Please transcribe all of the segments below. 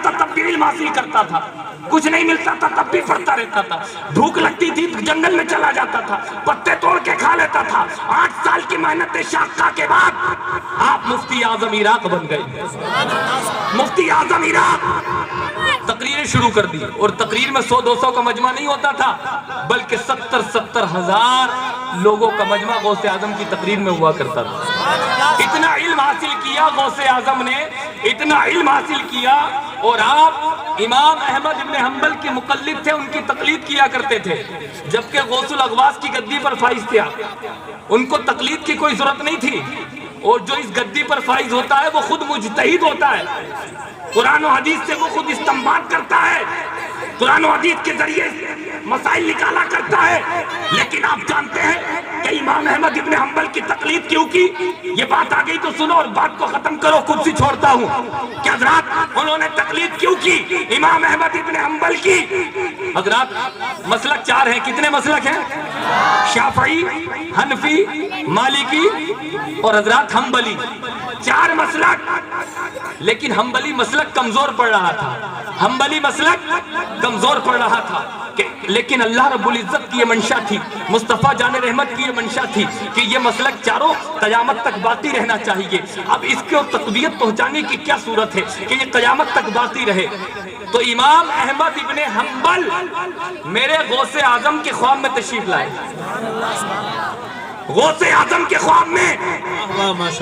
تھا تب بھی علم حاصل کرتا تھا، کچھ نہیں ملتا تھا تب بھی پڑھتا رہتا تھا، بھوک لگتی تھی جنگل میں چلا جاتا تھا، پتے توڑ کے کھا لیتا تھا۔ 8 سال کی محنت شاقہ کے بعد آپ مفتی اعظم عراق بن گئے، مفتی اعظم عراق۔ تقریریں شروع کر دی، اور تقریر میں 100-200 کا مجمع نہیں ہوتا تھا، بلکہ 70-70 ہزار لوگوں کا مجمع غوث اعظم کی تقریر میں ہوا کرتا تھا۔ اتنا علم حاصل کیا غوث اعظم نے، اتنا علم حاصل کیا، اور آپ امام احمد ابن حنبل کے مقلد تھے، ان کی تقلید کیا کرتے تھے، جبکہ غوث الاغواث کی گدی پر فائز تھے آپ، ان کو تقلید کی کوئی ضرورت نہیں تھی، اور جو اس گدی پر فائز ہوتا ہے وہ خود مجتہد ہوتا ہے، قرآن و حدیث سے وہ خود استنباط کرتا ہے، قرآن و حدیث کے ذریعے مسائل نکالا کرتا ہے۔ لیکن آپ جانتے ہیں کہ امام احمد ابن حنبل کی تقلید کیوں کی؟ یہ بات آ گئی تو سنو اور بات کو ختم کرو، کرسی چھوڑتا ہوں کہ حضرات انہوں نے تقلید کیوں کی امام احمد ابن حنبل کی؟ حضرات مسلک 4 ہیں، کتنے مسلک ہیں؟ شافعی، حنفی، مالکی اور حضرات حنبلی، 4 مسلک۔ لیکن حنبلی مسلک کمزور پڑ رہا تھا، حنبلی مسلک کمزور پڑ رہا تھا، لیکن اللہ رب العزت کی یہ منشا تھی، مصطفیٰ جان رحمت کی یہ منشا تھی کہ یہ مسلک چاروں قیامت تک باقی رہنا چاہیے۔ اب اس کو تقویت پہنچانے کی کیا صورت ہے کہ یہ قیامت تک باقی رہے؟ تو امام احمد ابن حنبل میرے غوث اعظم کے خواب میں تشریف لائے، غوث اعظم کے خواب میں،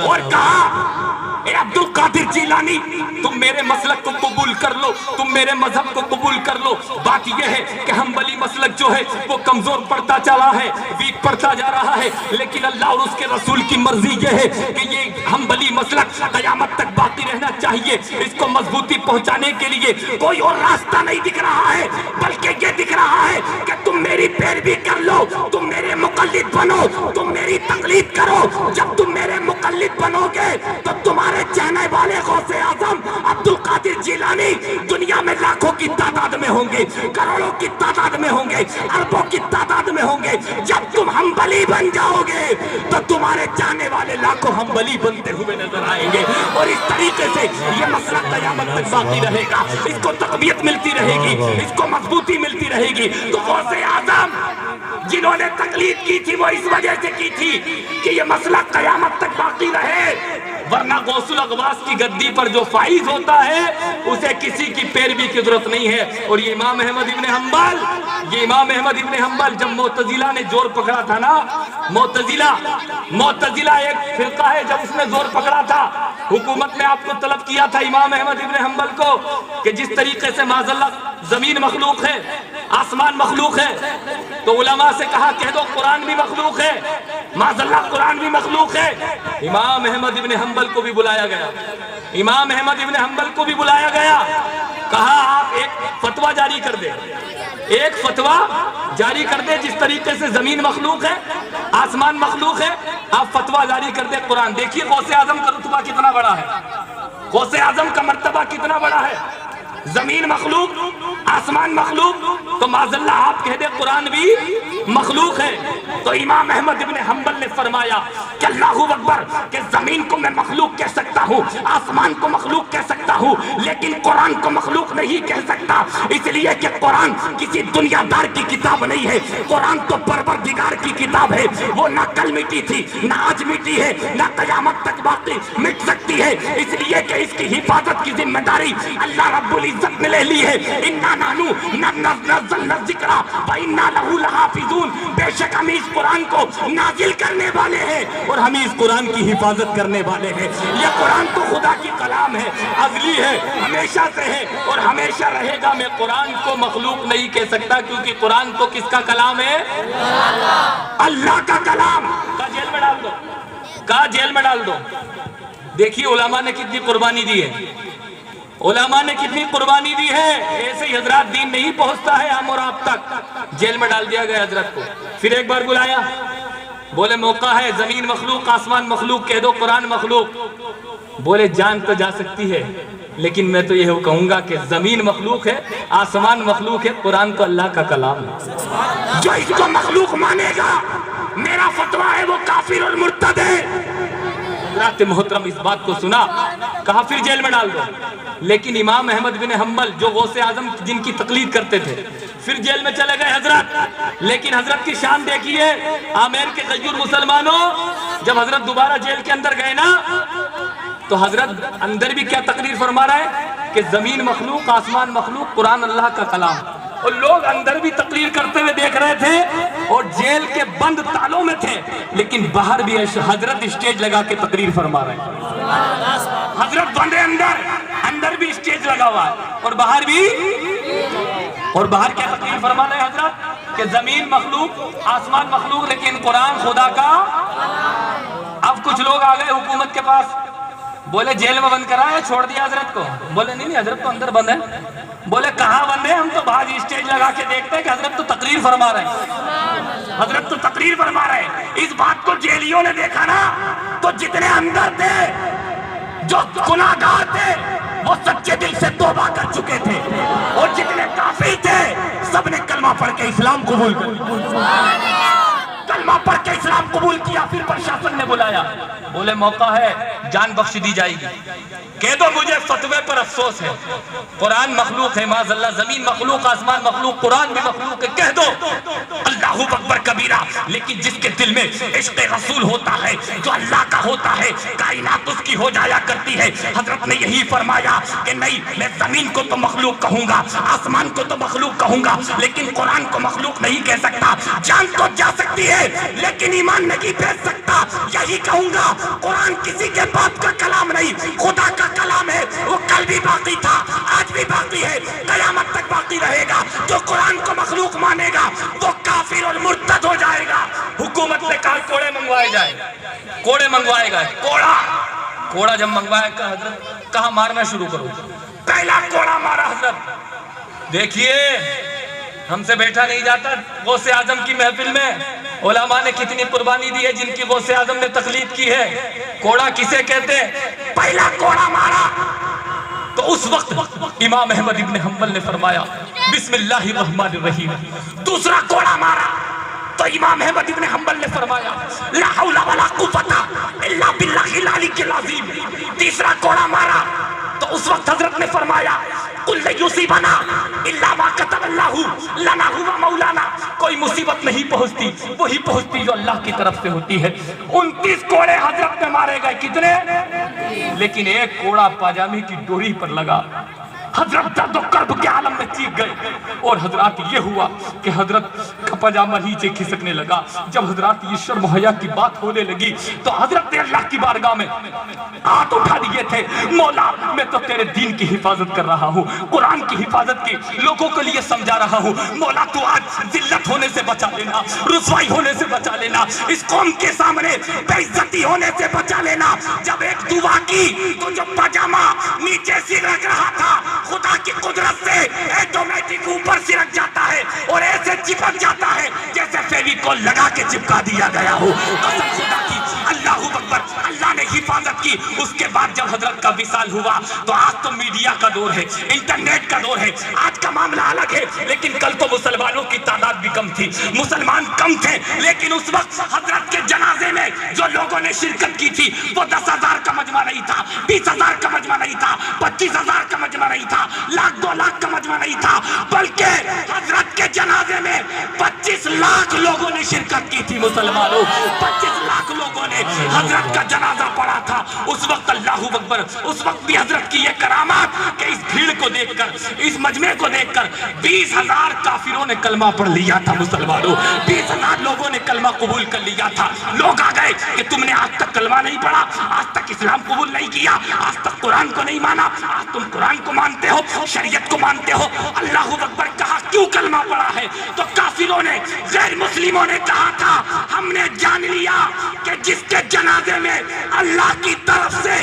اور کہا اے عبد القادر جیلانی تم میرے مسلک کو قبول کر لو، تم میرے مذہب کو قبول کر لو۔ بات یہ ہے کہ حنبلی مسلک جو ہے وہ کمزور پڑتا چلا ہے، ویک پڑتا جا رہا ہے، لیکن اللہ اور اس کے رسول کی مرضی یہ ہے کہ یہ حنبلی مسلک قیامت تک باقی رہنا چاہیے۔ اس کو مضبوطی پہنچانے کے لیے کوئی اور راستہ نہیں دکھ رہا ہے، بلکہ یہ دکھ رہا ہے کہ تم میری پیروی کر لو، تم میرے مقلد بنو، تم میری تقلید کرو۔ جب تم میرے مقلد بنو گے تو تمہارے چاہنے والے غوث اعظم عبد القادر جیلانی دنیا میں لاکھوں کی تعداد میں ہوں گے، کروڑوں کی تعداد میں ہوں گے، اربوں کی تعداد میں ہوں گے۔ جب تم حنبلی بن جاؤ گے تو تمہارے چاہنے والے لاکھوں حنبلی بنتے ہوئے نظر آئیں گے، اور اس طریقے سے یہ مسئلہ قیامت تک باقی رہے گا، اس کو تقویت ملتی رہے گی، اس کو مضبوطی ملتی رہے گی۔ تو غوث اعظم جنہوں نے تقلید کی تھی وہ اس وجہ سے کی تھی کہ یہ مسئلہ قیامت تک باقی رہے، ورنہ غوث الاغواث کی گدی پر جو فائز ہوتا ہے اسے کسی کی پیروی کی ضرورت نہیں ہے۔ اور یہ امام احمد ابن حنبل جب معتزلہ نے زور پکڑا تھا نا، معتزلہ ایک فرقہ ہے، جب اس نے زور پکڑا تھا حکومت نے آپ کو طلب کیا تھا امام احمد ابن حنبل کو کہ جس طریقے سے معاذ اللہ زمین مخلوق ہے، آسمان مخلوق ہے، تو علماء سے کہا کہہ دو قرآن بھی مخلوق ہے، معاذ اللہ قرآن بھی مخلوق ہے۔ امام احمد ابن حنبل کو بھی بلایا گیا، امام احمد ابن حنبل کو بھی بلایا گیا، کہا آپ ایک فتویٰ جاری کر دے، ایک فتویٰ جاری کر دے، جس طریقے سے زمین مخلوق ہے، آسمان مخلوق ہے، آپ فتویٰ جاری کر دے قرآن۔ دیکھیے غوث اعظم کا رتبہ کتنا بڑا ہے، غوث اعظم کا مرتبہ کتنا بڑا ہے، زمین مخلوق، آسمان مخلوق، تو معاذ اللہ آپ کہہ دے قرآن بھی مخلوق ہے۔ تو امام احمد ابن حنبل نے فرمایا کہ اللہ اکبر، کہ زمین کو میں مخلوق کہہ سکتا ہوں، آسمان کو مخلوق کہہ سکتا ہوں، لیکن قرآن کو مخلوق نہیں کہہ سکتا، اس لیے کہ قرآن کسی دنیا دار کی کتاب نہیں ہے، قرآن تو پروردگار کی کتاب ہے، وہ نہ کل مٹی تھی، نہ آج مٹی ہے، نہ قیامت تک باقی مٹ سکتی ہے، اس لیے کہ اس کی حفاظت کی ذمہ داری اللہ رب العزت نے لے لی ہے۔ اِنَّا نَحْنُ نَزَّلْنَا الذِّکْرَ وَإِنَّا لَهُ لَحَافِظُونَ، بے شک ہم اس قرآن کو نازل کرنے والے ہیں اور ہم اس قرآن کی حفاظت کرنے والے ہیں۔ یہ قرآن تو خدا کی کلام ہے، ازلی ہے، ہمیشہ سے ہے اور ہمیشہ رہے گا۔ میں قرآن کو مخلوق نہیں کہہ سکتا، کیونکہ قرآن تو کس کا کلام ہے؟ اللہ کا کلام۔ کہا جیل میں ڈال دو، کہا جیل میں ڈال دو۔ دیکھیے علماء نے کتنی قربانی دی ہے، علماء نے کتنی قربانی دی ہے، ایسے ہی حضرات دین نہیں پہنچتا ہے ہم اور آپ تک۔ جیل میں ڈال دیا گیا حضرت کو، پھر ایک بار بلایا، بولے موقع ہے، زمین مخلوق، آسمان مخلوق کہہ دو، قرآن مخلوق۔ بولے جان تو جا سکتی ہے، لیکن میں تو یہ کہوں گا کہ زمین مخلوق ہے، آسمان مخلوق ہے، قرآن تو اللہ کا کلام ہے۔ جو اس کو مخلوق مانے گا، میرا فتویٰ ہے وہ کافر اور مرتد ہے۔ حضرات محترم اس بات کو سنا، کہا پھر جیل میں ڈال دو. لیکن امام احمد بن حنبل جو غوث اعظم جن کی تقلید کرتے تھے پھر جیل میں چلے گئے حضرت. لیکن حضرت کی شان دیکھیے، آمیر کے غیور مسلمانوں، جب حضرت دوبارہ جیل کے اندر گئے نا تو حضرت اندر بھی کیا تقریر فرما رہا ہے کہ زمین مخلوق، آسمان مخلوق، قرآن اللہ کا کلام. اور لوگ اندر بھی تقریر کرتے ہوئے دیکھ رہے تھے اور جیل کے بند تالوں میں تھے، لیکن باہر بھی حضرت اسٹیج لگا کے تقریر فرما رہے ہیں. حضرت بندے اندر بھی اسٹیج لگا ہوا ہے اور باہر بھی. اور باہر کیا تقریر فرما رہے ہیں حضرت کہ زمین مخلوق، آسمان مخلوق، لیکن قرآن خدا کا. اب کچھ لوگ آ گئے حکومت کے پاس، بولے جیل میں بند کرا ہے، چھوڑ دیا حضرت کو. بولے نہیں حضرت تو اندر بند ہے. بولے کہاں بند ہے؟ ہم تو باہر اسٹیج لگا کے دیکھتے ہیں کہ حضرت تو تقریر فرما رہے ہیں، حضرت تو تقریر فرما رہے ہیں. اس بات کو جیلیوں نے دیکھا نا تو جتنے اندر تھے، جو گناہگار تھے، وہ سچے دل سے توبہ کر چکے تھے، اور جتنے کافر تھے سب نے کلمہ پڑھ کے اسلام قبول کیا. کلمہ پڑھ کے اسلام قبول کیا. پھر پرشاسن نے بلایا، بولے موقع ہے، جان بخش دی جائے گی. کہہ دو مجھے فتوے پر افسوس ہے، قرآن مخلوق ہے معاذ اللہ، زمین مخلوق، آسمان مخلوق، قرآن بھی مخلوق ہے. کہہ دو اللہ اکبر کبیرہ. لیکن جس کے دل میں عشق رسول ہوتا ہے، جو اللہ کا ہوتا ہے، کائنات اس کی ہو جایا کرتی ہے. حضرت نے یہی فرمایا کہ نہیں، میں زمین کو تو مخلوق کہوں گا، آسمان کو تو مخلوق کہوں گا، لیکن قرآن کو مخلوق نہیں کہہ سکتا. جان تو جا سکتی ہے لیکن ایمان نہیں بھیج سکتا. یہی کہوں گا، قرآن کسی کے باپ کا کلام نہیں، خدا کا کلام ہے. وہ کل بھی باقی تھا، آج بھی باقی ہے، قیامت تک باقی رہے گا. جو قرآن کو مخلوق مانے گا وہ کافر اور مرتد ہو جائے گا. حکومت نے کہا کوڑے منگوائے جائیں، کوڑے منگوائے گئے. کوڑا جب منگوائے کہ حضرت کہاں مارنا شروع کرو. پہلا کوڑا مارا حضرت. دیکھیے ہم سے بیٹھا نہیں جاتا. غوث اعظم کی محفل میں علماء نے کتنی قربانی دی ہے، جن کی غوث اعظم نے تقلید کی ہے. کوڑا کسے کہتے ہیں؟ پہلا کوڑا مارا تو اس وقت امام احمد ابن حنبل نے فرمایا بسم اللہ الرحمن الرحیم. دوسرا کوڑا مارا تو امام احمد ابن حنبل نے فرمایا لا حول ولا قوت الا باللہ العلی العظیم. تیسرا کوڑا مارا تو اس وقت حضرت نے فرمایا قل لن یصیبنا الا ما کتب اللہ لنا هو مولانا. کوئی مصیبت نہیں پہنچتی، وہی پہنچتی جو اللہ کی طرف سے ہوتی ہے. 29 کوڑے حضرت میں مارے گئے. کتنے؟ لیکن ایک کوڑا پاجامے کی ڈوری پر لگا. حضرت درد و کرب کے عالم میں چیخ گئے. اور حضرات یہ ہوا کہ حضرت کا پاجامہ نیچے کھسکنے لگا. جب حضرات یہ شرم و حیا کی بات ہونے لگی تو حضرت نے اللہ کی بارگاہ میں ہاتھ اٹھا دیے تھے. مولا میں تو تیرے دین کی حفاظت کر رہا ہوں، قرآن کی حفاظت کی لوگوں کے لیے سمجھا رہا ہوں. مولا تو آج ذلت ہونے سے بچا لینا، رسوائی ہونے سے بچا لینا، اس قوم کے سامنے بے عزتی ہونے سے بچا لینا. جب ایک دعا کی تو جو پاجامہ نیچے سے رکھ رہا تھا خدا کی قدرت سے ایٹومیٹک اوپر سے رکھ جاتا ہے اور ایسے چپک جاتا ہے جیسے فیویکول لگا کے چپکا دیا گیا ہو. قسم خدا کی، اللہ اکبر. اللہ نے حفاظت کی. اس کے بعد جب حضرت کا وصال ہوا تو آج تو میڈیا کا دور ہے، انٹرنیٹ کا دور ہے، آج کا معاملہ الگ ہے. لیکن کل تو مسلمانوں کی تعداد بھی کم تھی، مسلمان کم تھے. لیکن اس وقت حضرت کے جنازے میں جو لوگوں نے شرکت کی تھی وہ 10,000 کا مجمع نہیں تھا، 20,000 کا مجمع نہیں تھا، 25,000 کا مجمع نہیں تھا، 1,00,000 2 لاکھ کا مجمع نہیں تھا، بلکہ حضرت کے جنازے میں 25 لاکھ لوگوں نے شرکت کی تھی. مسلمانوں 25 لاکھ لوگوں نے حضرت کا جنازہ پڑھا تھا. اس وقت اللہ اکبر، اس وقت بھی حضرت کی یہ کرامات کہ اس بھیڑ کو دیکھ کر، اس مجمع کو دیکھ کر 20,000 کافروں نے کلمہ پڑھ لیا تھا. مسلمانوں 20,000 لوگوں نے کلمہ قبول کر لیا تھا. لوگ آ گئے کہ تم نے آج تک کلمہ نہیں پڑھا، آج تک اسلام قبول نہیں کیا، آج تک قرآن کو نہیں مانا، آج تم قرآن کو مانتے ہو، شریعت کو مانتے ہو. اللہ اکبر. کہا کیوں کلمہ پڑھا ہے؟ تو کافروں نے، غیر مسلموں نے کہا تھا ہم نے جان لیا کہ جس کے جنازے میں اللہ کی طرف سے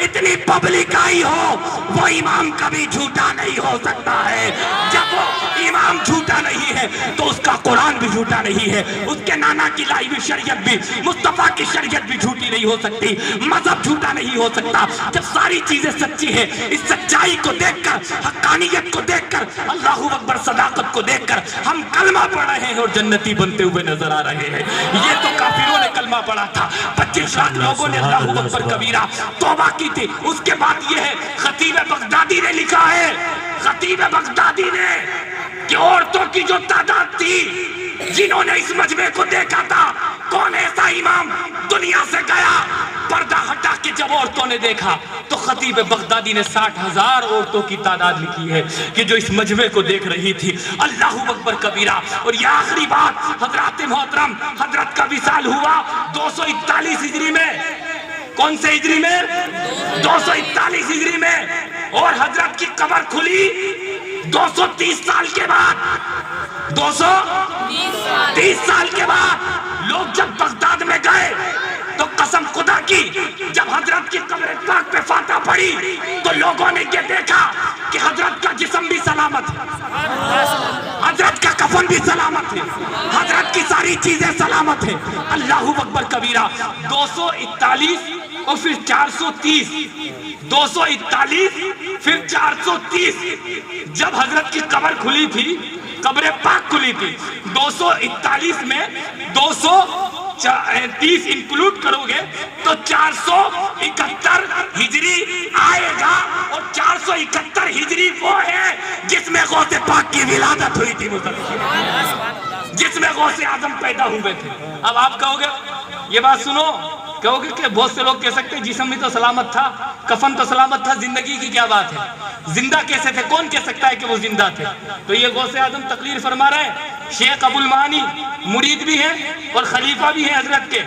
اتنی پبلک آئی ہو وہ امام کبھی جھوٹا نہیں ہو سکتا ہے. جب وہ امام جھوٹا نہیں ہے تو اس کا قرآن بھی جھوٹا نہیں ہے، اس کے نانا کی لائی ہوئی شریعت بھی، مصطفیٰ کی شریعت بھی جھوٹی نہیں ہو سکتی، مذہب جھوٹا نہیں ہو سکتا. جب ساری چیزیں سچی ہیں، اس سچائی کو دیکھ کر، حقانیت کو دیکھ کر، اللہ اکبر صداقت کو دیکھ کر ہم کلمہ پڑھ رہے ہیں اور جنتی بنتے ہوئے نظر آ رہے ہیں. یہ تو کافروں نے کلمہ کلمہ پڑھا تھا، 25 لاکھ لوگوں نے اللہ اکبر کبیرہ توبہ کی تھی۔ اس کے بعد یہ ہے خطیب بغدادی نے لکھا ہے، خطیب بغدادی نے، کہ عورتوں کی جو تعداد تھی جنہوں نے اس مجمع کو دیکھا تھا، کون ایسا امام دنیا سے گیا پردہ ہٹا کے جب عورتوں نے دیکھا تو خطیب بغدادی نے 60,000 عورتوں کی تعداد لکھی ہے کہ جو اس مجمع کو دیکھ رہی تھی۔ اللہ اکبر کبیرہ۔ اور یہ آخری بات، حضرات محترم، حضرت کا وصال ہوا 241 ہجری میں۔ کون سے ہجری میں؟ 241 ہجری میں۔ اور حضرت کی قبر کھلی 230 سال کے بعد، 230 سال کے بعد۔ لوگ جب بغداد میں گئے تو قسم خدا کی جب حضرت کی قبر پاک پہ فاتحہ پڑھی تو لوگوں نے یہ دیکھا کہ حضرت کا جسم بھی سلامت ہے، حضرت کا کفن بھی سلامت ہے، حضرت کی ساری چیزیں سلامت ہیں۔ اللہ اکبر کبیرہ۔ 241 اور پھر 430، 241 پھر 430۔ جب حضرت کی قبر کھلی تھی، قبر پاک کھلی تھی، 241 میں 230 انکلوڈ کرو گے تو 471 ہجری آئے گا۔ اور 471 ہجری وہ ہے جس میں غوث پاک کی ولادت ہوئی تھی، جس میں غوث اعظم پیدا ہوئے تھے۔ اب آپ کہو گے، یہ بات سنو، کہو گے کہ بہت سے لوگ کہہ سکتے ہیں جسم بھی تو سلامت تھا، کفن تو سلامت تھا، زندگی کی کیا بات ہے؟ زندہ کیسے تھے؟ کون کہہ سکتا ہے کہ وہ زندہ تھے؟ تو یہ غوث اعظم تقریر فرما رہے ہیں، شیخ ابو المعانی مرید بھی ہیں اور خلیفہ بھی ہیں حضرت کے۔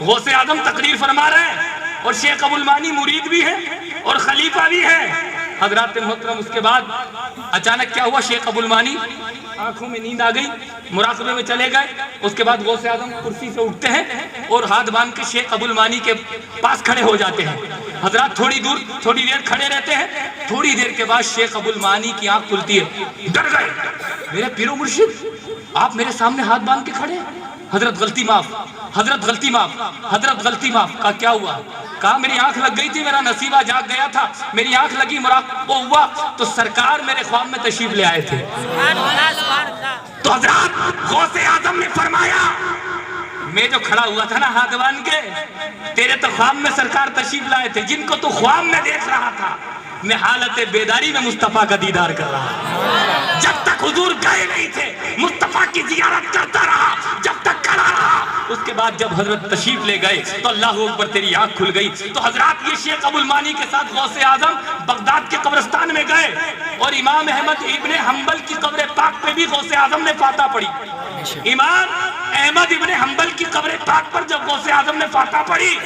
غوث اعظم تقریر فرما رہے ہیں اور شیخ ابو المعانی مرید بھی ہیں اور خلیفہ بھی ہیں۔ حضرات محترم، اس کے بعد اچانک کیا ہوا؟ شیخ ابو المعانی آنکھوں میں نیند آ گئی، مراقبے میں چلے گئے۔ اس کے بعد غوث اعظم کرسی سے اٹھتے ہیں اور ہاتھ باندھ کے شیخ ابو المعانی کے پاس کھڑے ہو جاتے ہیں۔ حضرات تھوڑی دیر کھڑے رہتے ہیں۔ تھوڑی دیر کے بعد شیخ ابو المعانی کی آنکھ کھلتی ہے۔ ڈر گئے، میرے پیرو مرشد آپ میرے سامنے ہاتھ باندھ کے کھڑے ہیں۔ حضرت غلطی معاف، حضرت غلطی معاف، حضرت غلطی معاف۔ کہا کیا ہوا؟ کہا میری آنکھ لگ گئی تھی، میرا نصیبہ جاگ گیا تھا، میری آنکھ لگی، مراقبہ ہوا تو سرکار میرے خواب میں تشریف لے آئے تھے۔ تو حضرات غوث اعظم نے فرمایا، میں جو کھڑا ہوا تھا نا ہاتھ باندھ کے، تیرے تو خواب میں سرکار تشریف لائے تھے، جن کو تو خواب میں دیکھ رہا تھا، میں حالت بیداری میں مصطفیٰ کا دیدار کر رہا۔ جب تک حضور گئے نہیں تھے مصطفیٰ کی زیارت کرتا رہا، جب تک کھڑا رہا۔ اس کے بعد جب حضرت تشریف لے گئے تو اللہ اکبر تیری آنکھ کھل گئی۔ تو حضرات یہ شیخ ابو المعانی کے ساتھ غوث اعظم بغداد کے قبرستان میں گئے اور امام احمد ابن حنبل کی قبر پاک پہ بھی غوث اعظم نے فاتحہ پڑھی۔ امام احمد ابن حنبل کی قبر پاک پر جب غوث اعظم نے فاتحہ پڑھی،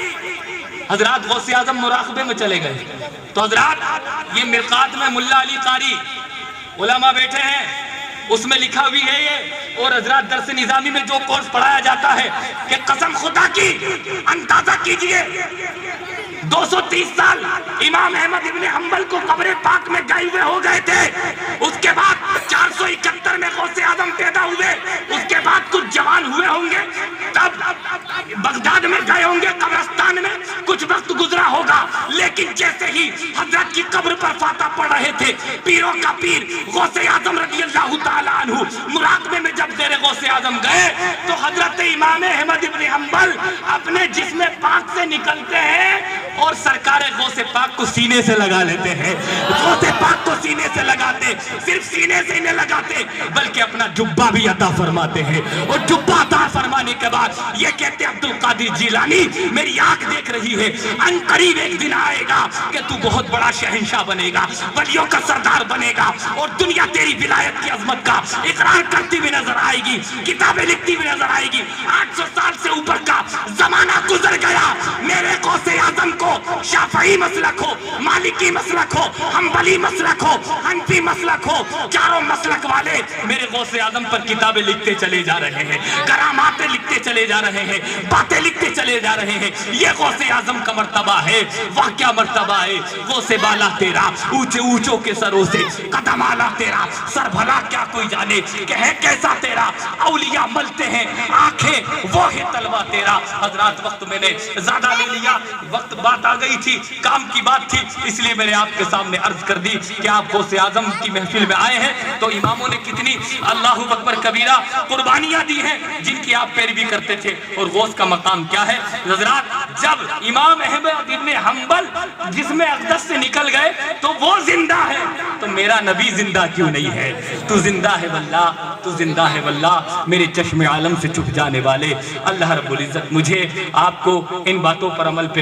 حضرات غوث اعظم مراقبے میں چلے گئے۔ تو حضرات یہ مرقات میں ملا علی قاری علماء بیٹھے ہیں، اس میں لکھا ہوئی ہے یہ۔ اور حضرات درس نظامی میں جو کورس پڑھایا جاتا ہے کہ قسم خدا کی اندازہ کیجئے 230 سال امام احمد ابن حنبل کو قبر پاک میں گئے ہوئے ہو گئے تھے۔ اس کے بعد 471 میں غوث اعظم پیدا ہوئے، اس کے بعد کچھ جوان ہوئے ہوں گے، تب بغداد میں گئے ہوں گے قبرستان میں، کچھ وقت گزرا ہوگا، لیکن جیسے ہی حضرت کی قبر پر فاتحہ پڑھ رہے تھے، پیروں کا پیر غوث اعظم رضی اللہ تعالیٰ عنہ مراقبے میں جب زیر غوث اعظم گئے تو حضرت امام احمد ابن حنبل اپنے جسم پاک سے نکلتے ہیں اور سرکار غوث پاک کو سینے سے لگا لیتے ہیں۔ غوث پاک کو سینے سے لگاتے، صرف سینے سے نہیں لگاتے بلکہ اپنا جبہ بھی عطا فرماتے ہیں۔ اور جبہ عطا فرمانے کے بعد یہ کہتے ہیں عبدالقادر جیلانی میری آنکھ دیکھ رہی ہے، ان قریب ایک دن آئے گا کہ تو بہت بڑا شہنشاہ بنے گا، ولیوں کا سردار بنے گا، اور دنیا تیری ولایت کی عظمت کا اقرار کرتی بھی نظر آئے گی، کتابیں لکھتی بھی نظر آئے گی۔ 800 سال سے اوپر کا زمانہ گزر گیا، میرے غوث اعظم کو شافعی مسلک ہو، مالکی مسلک ہو، حنبلی مسلک ہو، حنفی مسلک ہو، چاروں مسلک والے میرے غوث اعظم پر کتابیں لکھتے چلے جا رہے ہیں، کراماتیں لکھتے چلے جا رہے ہیں، باتیں لکھتے چلے جا رہے ہیں۔ یہ غوث اعظم کا مرتبہ ہے۔ وہ کیا مرتبہ ہے؟ غوث بالا تیرا اونچے اونچوں کے سروں سے، قدم آلا تیرا سر بھلا کیا کوئی جانے کہ ہے کیسا تیرا، اولیاء ملتے ہیں آنکھیں وہ ہے تلوہ تیرا۔ حضرات وقت میں نے زیادہ لے لیا، وقت بات آ گئی تھی، کام کی بات تھی، اس لیے میں نے آپ کے سامنے عرض کر دی کہ آپ غوث اعظم کی محفل میں آئے ہیں تو اماموں نے کتنی اللہ اکبر کبیرہ قربانیاں دی ہیں جن کی آپ پیروی کرتے تھے. اور غوث کا مقام کیا ہے حضرات؟ جب امام احمد ابن حنبل جسم اقدس سے نکل گئے تو وہ زندہ ہے، تو میرا نبی زندہ کیوں نہیں ہے؟ تو زندہ ہے واللہ، تو زندہ ہے واللہ. میرے چشم عالم سے چھپ جانے والے، اللہ رب العزت مجھے آپ کو ان باتوں پر عمل پہ